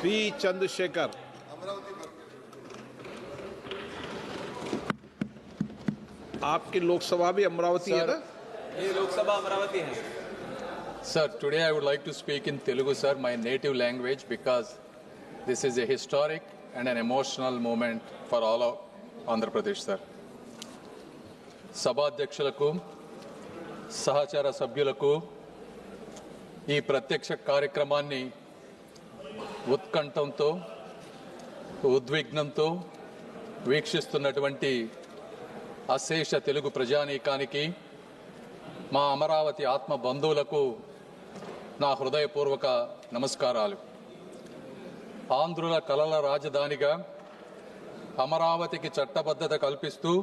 P Chandrashekhar. आपकी लोकसभा भी अमरावती है ना? ये लोकसभा अमरावती है। Sir, today I would like to speak in Telugu, sir, my native language, because this is a historic and an emotional moment for all of Andhra Pradesh, sir. సభాధ్యక్షులకు సహచర సభ్యులకు ఈ ప్రత్యక్ష కార్యక్రమాన్ని ఉత్కంఠంతో ఉద్విగ్నంతో వీక్షిస్తున్నటువంటి అశేష తెలుగు ప్రజానీకానికి మా అమరావతి ఆత్మ బంధువులకు నా హృదయపూర్వక నమస్కారాలు. ఆంధ్రుల కలల రాజధానిగా అమరావతికి చట్టబద్ధత కల్పిస్తూ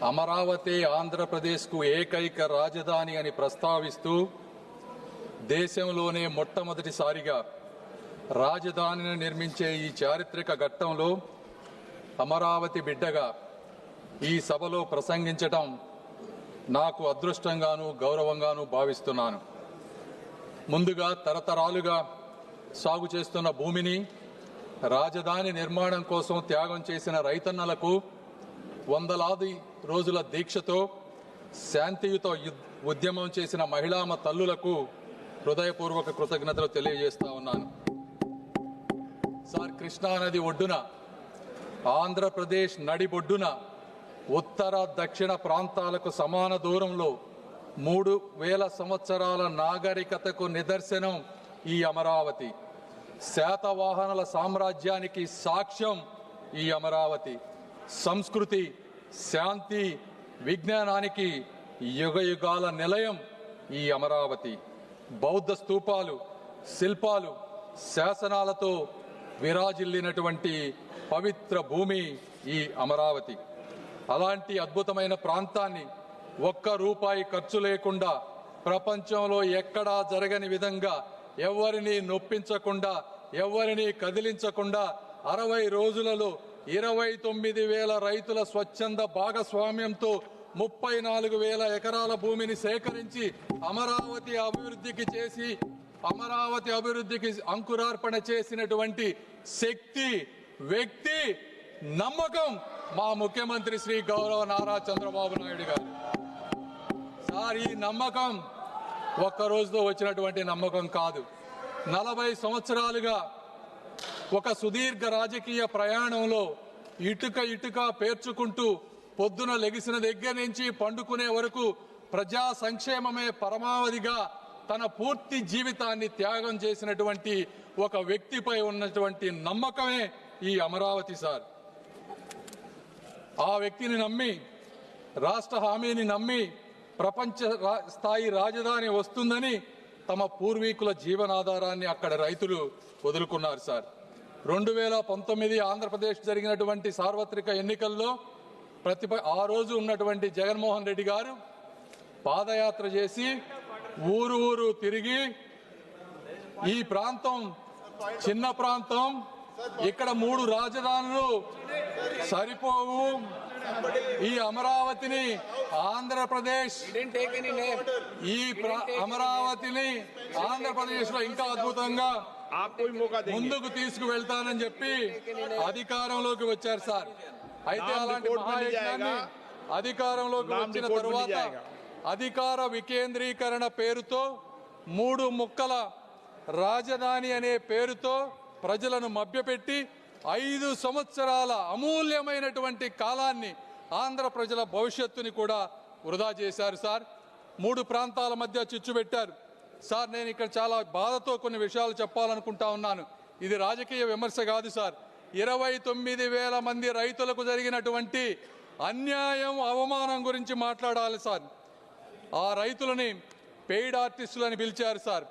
అమరావతి ఆంధ్రప్రదేశ్కు ఏకైక రాజధాని అని ప్రస్తావిస్తూ దేశంలోనే మొట్టమొదటిసారిగా రాజధానిని నిర్మించే ఈ చారిత్రక ఘట్టంలో అమరావతి బిడ్డగా ఈ సభలో ప్రసంగించటం నాకు అదృష్టంగాను గౌరవంగాను భావిస్తున్నాను. ముందుగా తరతరాలుగా సాగు చేస్తున్న భూమిని రాజధాని నిర్మాణం కోసం త్యాగం చేసిన రైతన్నలకు, వందలాది రోజుల దీక్షతో శాంతియుత ఉద్యమం చేసిన మహిళామ తల్లులకు హృదయపూర్వక కృతజ్ఞతలు తెలియజేస్తా ఉన్నాను. సార్, కృష్ణానది ఒడ్డున ఆంధ్రప్రదేశ్ నడిబొడ్డున ఉత్తర దక్షిణ ప్రాంతాలకు సమాన దూరంలో 3000 సంవత్సరాల నాగరికతకు నిదర్శనం ఈ అమరావతి. శాతవాహనుల సామ్రాజ్యానికి సాక్ష్యం ఈ అమరావతి. సంస్కృతి, శాంతి, విజ్ఞానానికి యుగయుగాల నిలయం ఈ అమరావతి. బౌద్ధ స్తూపాలు, శిల్పాలు, శాసనాలతో విరాజిల్లినటువంటి పవిత్ర భూమి ఈ అమరావతి. అలాంటి అద్భుతమైన ప్రాంతాన్ని ఒక్క రూపాయి ఖర్చు లేకుండా, ప్రపంచంలో ఎక్కడా జరగని విధంగా, ఎవరిని నొప్పించకుండా, ఎవరిని కదిలించకుండా 60 రోజులలో 29,000 రైతుల స్వచ్ఛంద భాగస్వామ్యంతో 34,000 ఎకరాల భూమిని సేకరించి అమరావతి అభివృద్ధికి అంకురార్పణ చేసినటువంటి శక్తి, వ్యక్తి, నమ్మకం మా ముఖ్యమంత్రి శ్రీ గౌరవ నారా చంద్రబాబు నాయుడు గారు. సార్, ఈ నమ్మకం ఒక్క రోజుతో వచ్చినటువంటి నమ్మకం కాదు. 40 సంవత్సరాలుగా ఒక సుదీర్ఘ రాజకీయ ప్రయాణంలో ఇటుక పేర్చుకుంటూ పొద్దున లెగిసిన దగ్గర నుంచి పండుకునే వరకు ప్రజా సంక్షేమమే పరమావధిగా తన పూర్తి జీవితాన్ని త్యాగం చేసినటువంటి ఒక వ్యక్తిపై ఉన్నటువంటి నమ్మకమే ఈ అమరావతి. సార్, ఆ వ్యక్తిని నమ్మి, రాష్ట్ర హామీని నమ్మి ప్రపంచ స్థాయి రాజధాని వస్తుందని తమ పూర్వీకుల జీవనాధారాన్ని అక్కడ రైతులు వదులుకున్నారు. సార్, 2019 ఆంధ్రప్రదేశ్ జరిగినటువంటి సార్వత్రిక ఎన్నికల్లో ఆ రోజు ఉన్నటువంటి జగన్మోహన్ రెడ్డి గారు పాదయాత్ర చేసి ఊరు తిరిగి ఈ ప్రాంతం చిన్న ప్రాంతం, ఇక్కడ 3 రాజధానులు సరిపోవు, ఈ అమరావతిని ఆంధ్రప్రదేశ్ లో ఇంకా అద్భుతంగా ముందుకు తీసుకువెళ్తానని చెప్పి అధికారంలోకి వచ్చారు. సార్, అయితే అలాంటి మహాయజ్ఞాన్ని అధికారంలోకి వచ్చిన తరువాత అధికార వికేంద్రీకరణ పేరుతో 3 ముక్కల రాజధాని అనే పేరుతో ప్రజలను మభ్యపెట్టి 5 సంవత్సరాల అమూల్యమైనటువంటి కాలాన్ని, ఆంధ్ర ప్రజల భవిష్యత్తుని కూడా వృధా చేశారు. సార్, 3 ప్రాంతాల మధ్య చిచ్చు పెట్టారు. సార్, నేను ఇక్కడ చాలా బాధతో కొన్ని విషయాలు చెప్పాలనుకుంటా ఉన్నాను. ఇది రాజకీయ విమర్శ కాదు సార్. 29,000 మంది రైతులకు జరిగినటువంటి అన్యాయం, అవమానం గురించి మాట్లాడాలి సార్. ఆ రైతులని పెయిడ్ ఆర్టిస్టులని పిలిచారు. సార్,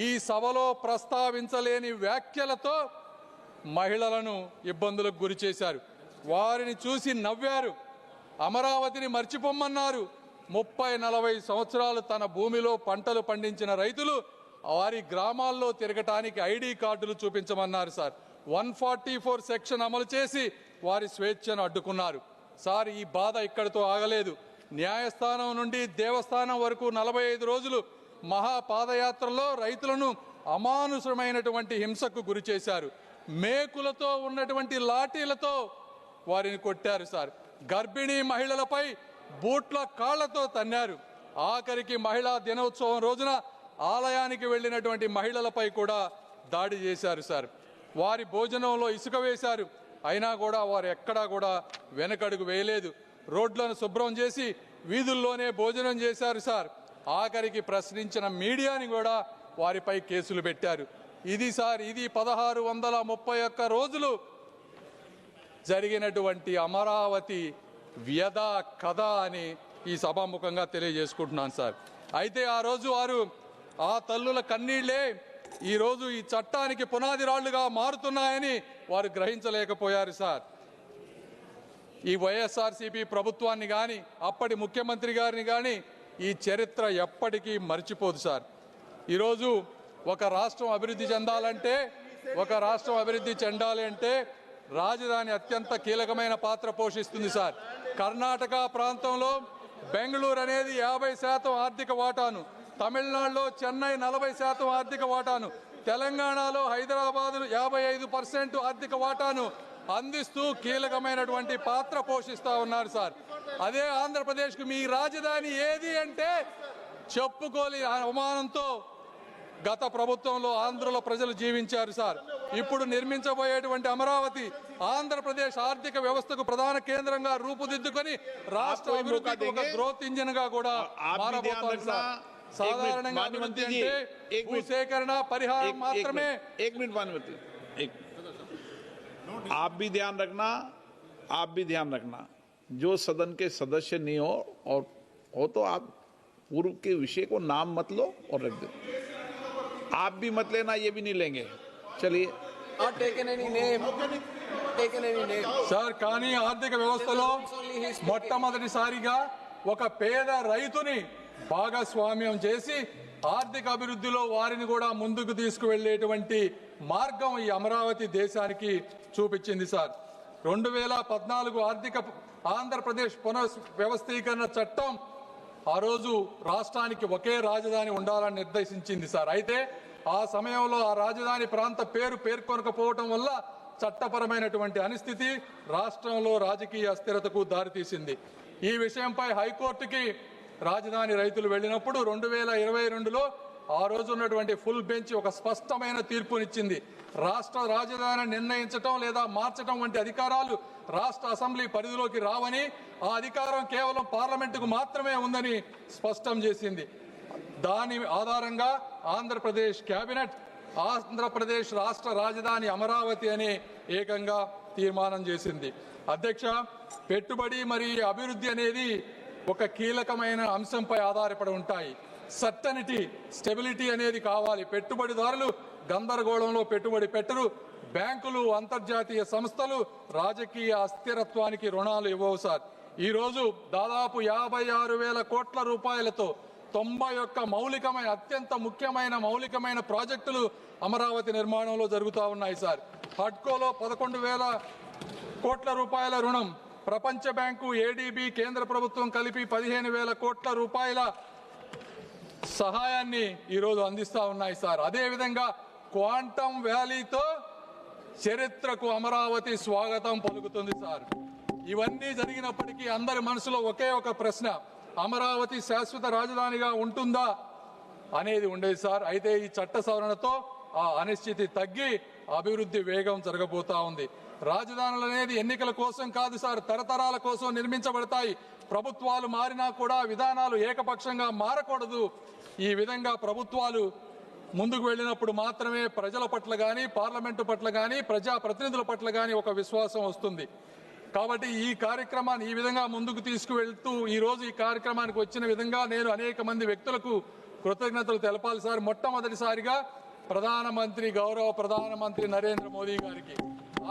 ఈ సభలో ప్రస్తావించలేని వ్యాఖ్యలతో మహిళలను ఇబ్బందులకు గురి చేశారు. వారిని చూసి నవ్వారు. అమరావతిని మర్చిపోమ్మన్నారు. 30-40 సంవత్సరాలు తన భూమిలో పంటలు పండించిన రైతులు వారి గ్రామాల్లో తిరగటానికి ఐడి కార్డులు చూపించమన్నారు. సార్, 144 సెక్షన్ అమలు చేసి వారి స్వేచ్ఛను అడ్డుకున్నారు. సార్, ఈ బాధ ఇక్కడితో ఆగలేదు. న్యాయస్థానం నుండి దేవస్థానం వరకు 45 రోజులు మహా పాదయాత్రలో రైతులను అమానుషమైనటువంటి హింసకు గురి చేశారు. మేకులతో ఉన్నటువంటి లాఠీలతో వారిని కొట్టారు సార్. గర్భిణీ మహిళలపై బూట్ల కాళ్లతో తన్నారు. ఆఖరికి మహిళా దినోత్సవం రోజున ఆలయానికి వెళ్ళినటువంటి మహిళలపై కూడా దాడి చేశారు సార్. వారి భోజనంలో ఇసుక వేశారు. అయినా కూడా వారు ఎక్కడా కూడా వెనకడుగు వేయలేదు. రోడ్లను శుభ్రం చేసి వీధుల్లోనే భోజనం చేశారు సార్. ఆఖరికి ప్రశ్నించిన మీడియాని కూడా వారిపై కేసులు పెట్టారు. ఇది సార్, ఇది 1631 రోజులు జరిగినటువంటి అమరావతి వ్యధ కథ అని ఈ సభాముఖంగా తెలియజేసుకుంటున్నాను సార్. అయితే ఆ రోజు వారు ఆ తల్లుల కన్నీళ్లే ఈరోజు ఈ చట్టానికి పునాది రాళ్లుగా మారుతున్నాయని వారు గ్రహించలేకపోయారు సార్. ఈ వైఎస్ఆర్సీపీ ప్రభుత్వాన్ని కానీ అప్పటి ముఖ్యమంత్రి గారిని కానీ ఈ చరిత్ర ఎప్పటికీ మర్చిపోదు సార్. ఈరోజు ఒక రాష్ట్రం అభివృద్ధి చెందాలి అంటే రాజధాని అత్యంత కీలకమైన పాత్ర పోషిస్తుంది సార్. కర్ణాటక ప్రాంతంలో బెంగళూరు అనేది 50% ఆర్థిక వాటాను, తమిళనాడులో చెన్నై 40% ఆర్థిక వాటాను, తెలంగాణలో హైదరాబాద్ 55% ఆర్థిక వాటాను అందిస్తూ కీలకమైనటువంటి పాత్ర పోషిస్తూ ఉన్నారు సార్. అదే ఆంధ్రప్రదేశ్కు మీ రాజధాని ఏది అంటే చెప్పుకోలేని అవమానంతో గత ప్రభుత్వంలో ఆంధ్రుల ప్రజలు జీవించారు సార్. ఇప్పుడు నిర్మించబోయేటువంటి అమరావతి ఆంధ్రప్రదేశ్ ఆర్థిక వ్యవస్థకు ప్రధాన కేంద్రంగా రూపుదిద్దుకొని రాష్ట్ర అభివృద్ధికి ఒక గ్రోత్ ఇంజిన్ గా కూడా మారబోతోంది సార్. సాధారణంగా అభివృద్ధి అంటే భూసేకరణ పరిహారం మాత్రమే. आप भी ध्यान रखना जो सदन के सदस्य नहीं हो तो आप पूर्व के विषय को नाम मत लो और रख दो. आप भी मत लेना, ये भी नहीं लेंगे. चलिए. సార్, కానీ ఆర్థిక వ్యవస్థలో మొట్టమొదటిసారిగా ఒక పేద రైతుని భాగస్వామ్యం చేసి ఆర్థిక అభివృద్ధిలో వారిని కూడా ముందుకు తీసుకువెళ్లేటువంటి మార్గం ఈ అమరావతి దేశానికి చూపించింది సార్. 2014 ఆర్థిక ఆంధ్రప్రదేశ్ పునర్వ్యవస్థీకరణ చట్టం ఆ రోజు రాష్ట్రానికి ఒకే రాజధాని ఉండాలని నిర్దేశించింది సార్. అయితే ఆ సమయంలో ఆ రాజధాని ప్రాంత పేరు పేర్కొనకపోవటం వల్ల చట్టపరమైనటువంటి అనిస్థితి రాష్ట్రంలో రాజకీయ అస్థిరతకు దారితీసింది. ఈ విషయంపై హైకోర్టుకి రాజధాని రైతులు వెళ్ళినప్పుడు 2022లో ఆ రోజు ఉన్నటువంటి ఫుల్ బెంచ్ ఒక స్పష్టమైన తీర్పునిచ్చింది. రాష్ట్ర రాజధాని నిర్ణయించటం లేదా మార్చడం వంటి అధికారాలు రాష్ట్ర అసెంబ్లీ పరిధిలోకి రావని, ఆ అధికారం కేవలం పార్లమెంటుకు మాత్రమే ఉందని స్పష్టం చేసింది. దాని ఆధారంగా ఆంధ్రప్రదేశ్ కేబినెట్ ఆంధ్రప్రదేశ్ రాష్ట్ర రాజధాని అమరావతి అని ఏకంగా తీర్మానం చేసింది. అధ్యక్ష, పెట్టుబడి మరియు అభివృద్ధి అనేది ఒక కీలకమైన అంశంపై ఆధారపడి ఉంటాయి. సర్టనిటీ, స్టెబిలిటీ అనేది కావాలి. పెట్టుబడిదారులు గందరగోళంలో పెట్టుబడి పెట్టరు. బ్యాంకులు, అంతర్జాతీయ సంస్థలు రాజకీయ అస్థిరత్వానికి రుణాలు ఇవ్వవు సార్. ఈరోజు దాదాపు 56,000 కోట్ల రూపాయలతో 91 అత్యంత ముఖ్యమైన మౌలికమైన ప్రాజెక్టులు అమరావతి నిర్మాణంలో జరుగుతూ ఉన్నాయి సార్. హడ్కోలో 11,000 కోట్ల రూపాయల రుణం, ప్రపంచ బ్యాంకు, ఏడీబీ, కేంద్ర ప్రభుత్వం కలిపి 15,000 కోట్ల రూపాయల సహాయాన్ని ఈరోజు అందిస్తూ ఉన్నాయి సార్. అదేవిధంగా క్వాంటమ్ వ్యాలీతో చరిత్రకు అమరావతి స్వాగతం పలుకుతుంది సార్. ఇవన్నీ జరిగినప్పటికీ అందరి మనసులో ఒకే ఒక ప్రశ్న, అమరావతి శాశ్వత రాజధానిగా ఉంటుందా అనేది ఉండేది సార్. అయితే ఈ చట్ట సవరణతో ఆ అనిశ్చితి తగ్గి అభివృద్ధి వేగం జరగబోతా ఉంది. రాజధానులు అనేది ఎన్నికల కోసం కాదు సార్, తరతరాల కోసం నిర్మించబడతాయి. ప్రభుత్వాలు మారినా కూడా విధానాలు ఏకపక్షంగా మారకూడదు. ఈ విధంగా ప్రభుత్వాలు ముందుకు వెళ్ళినప్పుడు మాత్రమే ప్రజల పట్ల కానీ, పార్లమెంటు పట్ల కానీ, ప్రజాప్రతినిధుల పట్ల కానీ ఒక విశ్వాసం వస్తుంది. కాబట్టి ఈ కార్యక్రమాన్ని ఈ విధంగా ముందుకు తీసుకువెళ్తూ ఈరోజు ఈ కార్యక్రమానికి వచ్చిన విధంగా నేను అనేక మంది వ్యక్తులకు కృతజ్ఞతలు తెలపాలి సార్. మొట్టమొదటిసారిగా గౌరవ ప్రధానమంత్రి నరేంద్ర మోదీ గారికి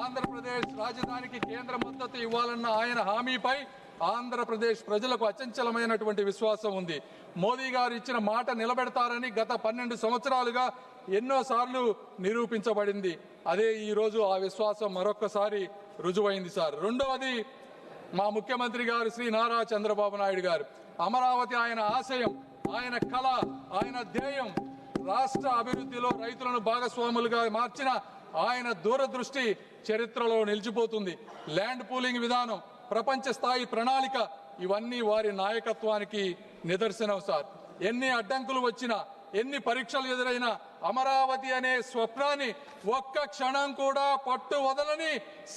ఆంధ్రప్రదేశ్ రాజధానికి కేంద్ర మద్దతు ఇవ్వాలన్న ఆయన హామీపై ఆంధ్రప్రదేశ్ ప్రజలకు అచంచలమైనటువంటి విశ్వాసం ఉంది. మోదీ గారు ఇచ్చిన మాట నిలబెడతారని గత 12 సంవత్సరాలుగా ఎన్నోసార్లు నిరూపించబడింది. అదే ఈరోజు ఆ విశ్వాసం మరొక్కసారి రుజువైంది సార్. రెండవది, మా ముఖ్యమంత్రి గారు శ్రీ నారా చంద్రబాబు నాయుడు గారు, అమరావతి ఆయన ఆశయం, ఆయన కళ, ఆయన ధ్యేయం. రాష్ట్ర అభివృద్ధిలో రైతులను భాగస్వాములుగా మార్చిన ఆయన దూరదృష్టి చరిత్రలో నిలిచిపోతుంది. ల్యాండ్ పూలింగ్ విధానం, ప్రపంచ స్థాయి ప్రణాళిక ఇవన్నీ వారి నాయకత్వానికి నిదర్శనం సార్. ఎన్ని అడ్డంకులు వచ్చినా, ఎన్ని పరీక్షలు ఎదురైనా అమరావతి అనే స్వప్నాన్ని ఒక్క క్షణం కూడా పట్టు వదలని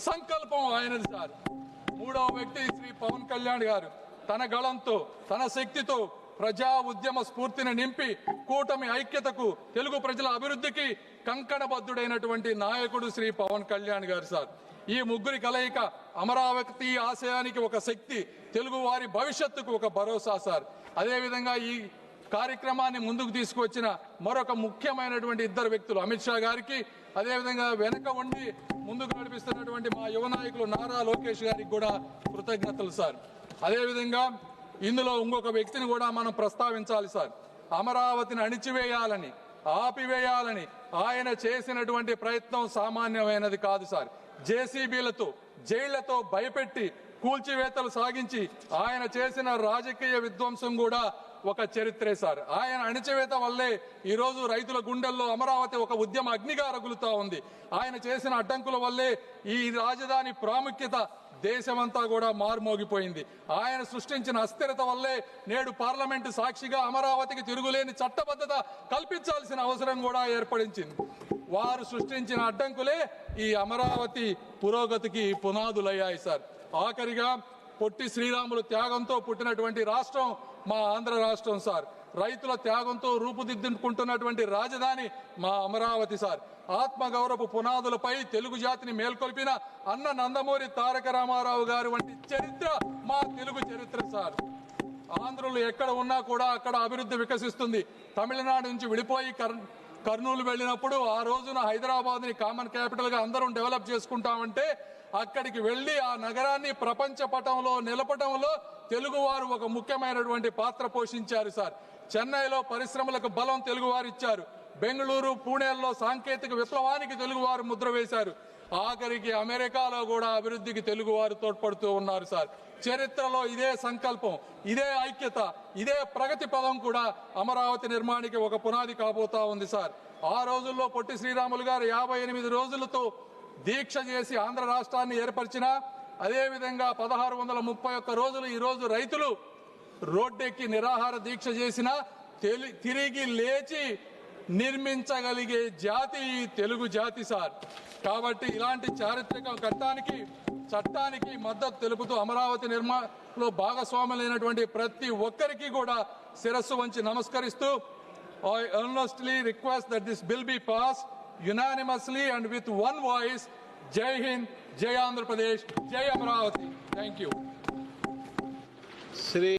సంకల్పం ఆయనది సార్. మూడవ వ్యక్తి శ్రీ పవన్ కళ్యాణ్ గారు తన గళంతో, తన శక్తితో ప్రజా ఉద్యమ స్ఫూర్తిని నింపి కూటమి ఐక్యతకు, తెలుగు ప్రజల అభివృద్ధికి కంకణబద్ధుడైనటువంటి నాయకుడు శ్రీ పవన్ కళ్యాణ్ గారు సార్. ఈ ముగ్గురి కలయిక అమరావతి ఆశయానికి ఒక శక్తి, తెలుగు వారి భవిష్యత్తుకు ఒక భరోసా సార్. అదేవిధంగా ఈ కార్యక్రమాన్ని ముందుకు తీసుకువచ్చిన మరొక ముఖ్యమైనటువంటి ఇద్దరు వ్యక్తులు అమిత్ షా గారికి, అదేవిధంగా వెనక ఉండి ముందుకు నడిపిస్తున్నటువంటి మా యువ నాయకులు నారా లోకేష్ గారికి కూడా కృతజ్ఞతలు సార్. అదేవిధంగా ఇందులో ఇంకొక వ్యక్తిని కూడా మనం ప్రస్తావించాలి సార్. అమరావతిని అణిచివేయాలని, ఆపివేయాలని ఆయన చేసినటువంటి ప్రయత్నం సామాన్యమైనది కాదు సార్. జేసీబీలతో, జైళ్లతో భయపెట్టి కూల్చివేతలు సాగించి ఆయన చేసిన రాజకీయ విధ్వంసం కూడా ఒక చరిత్రే సార్. ఆయన అణిచివేత వల్లే ఈ రోజు రైతుల గుండెల్లో అమరావతి ఒక ఉద్యమ అగ్నిగా రగులుతా ఉంది. ఆయన చేసిన అడ్డంకుల వల్లే ఈ రాజధాని ప్రాముఖ్యత దేశమంతా కూడా మారుమోగిపోయింది. ఆయన సృష్టించిన అస్థిరత వల్లే నేడు పార్లమెంటు సాక్షిగా అమరావతికి తిరుగులేని చట్టబద్ధత కల్పించాల్సిన అవసరం కూడా ఏర్పడించింది. వారు సృష్టించిన అడ్డంకులే ఈ అమరావతి పురోగతికి పునాదులయ్యాయి సార్. ఆఖరిగా పొట్టి శ్రీరాములు త్యాగంతో పుట్టినటువంటి రాష్ట్రం మా ఆంధ్ర రాష్ట్రం సార్. రైతుల త్యాగంతో రూపుదిద్దుకుంటున్నటువంటి రాజధాని మా అమరావతి సార్. ఆత్మగౌరవ పునాదులపై తెలుగు జాతిని మేల్కొల్పిన అన్న నందమూరి తారక రామారావు గారు వంటి చరిత్ర మా తెలుగు చరిత్ర సార్. ఆంధ్రులు ఎక్కడ ఉన్నా కూడా అక్కడ అభివృద్ధి వికసిస్తుంది. తమిళనాడు నుంచి విడిపోయి కర్నూలు వెళ్ళినప్పుడు ఆ రోజున హైదరాబాద్ ని కామన్ క్యాపిటల్ గా అందరం డెవలప్ చేసుకుంటామంటే అక్కడికి వెళ్లి ఆ నగరాన్ని ప్రపంచ పటంలో నిలపటంలో తెలుగువారు ఒక ముఖ్యమైనటువంటి పాత్ర పోషించారు సార్. చెన్నైలో పరిశ్రమలకు బలం తెలుగువారు ఇచ్చారు. బెంగళూరు, పూణేల్లో సాంకేతిక విప్లవానికి తెలుగువారు ముద్ర వేశారు. ఆఖరికి అమెరికాలో కూడా అభివృద్ధికి తెలుగువారు తోడ్పడుతూ ఉన్నారు సార్. చరిత్రలో ఇదే సంకల్పం, ఇదే ఐక్యత, ఇదే ప్రగతి పదం కూడా అమరావతి నిర్మాణానికి ఒక పునాది కాబోతా ఉంది సార్. ఆ రోజుల్లో పొట్టి శ్రీరాములు గారు 58 రోజులతో దీక్ష చేసి ఆంధ్ర రాష్ట్రాన్ని ఏర్పరిచిన, అదేవిధంగా 1631 రోజులు ఈ రోజు రైతులు రోడ్డెక్కి నిరాహార దీక్ష చేసిన తిరిగి లేచి నిర్మించగలిగే జాతి తెలుగు జాతి సార్. కాబట్టి ఇలాంటి చారిత్రక ఘట్టానికి, చట్టానికి మద్దతు తెలుపుతూ అమరావతి నిర్మాణంలో భాగస్వాములైనటువంటి ప్రతి ఒక్కరికి కూడా శిరస్సు వంచి నమస్కరిస్తూ I earnestly request that this bill be passed unanimously and with one voice. Jai Hind, Jai Andhra Pradesh, Jai Amaravati. Thank you. Shri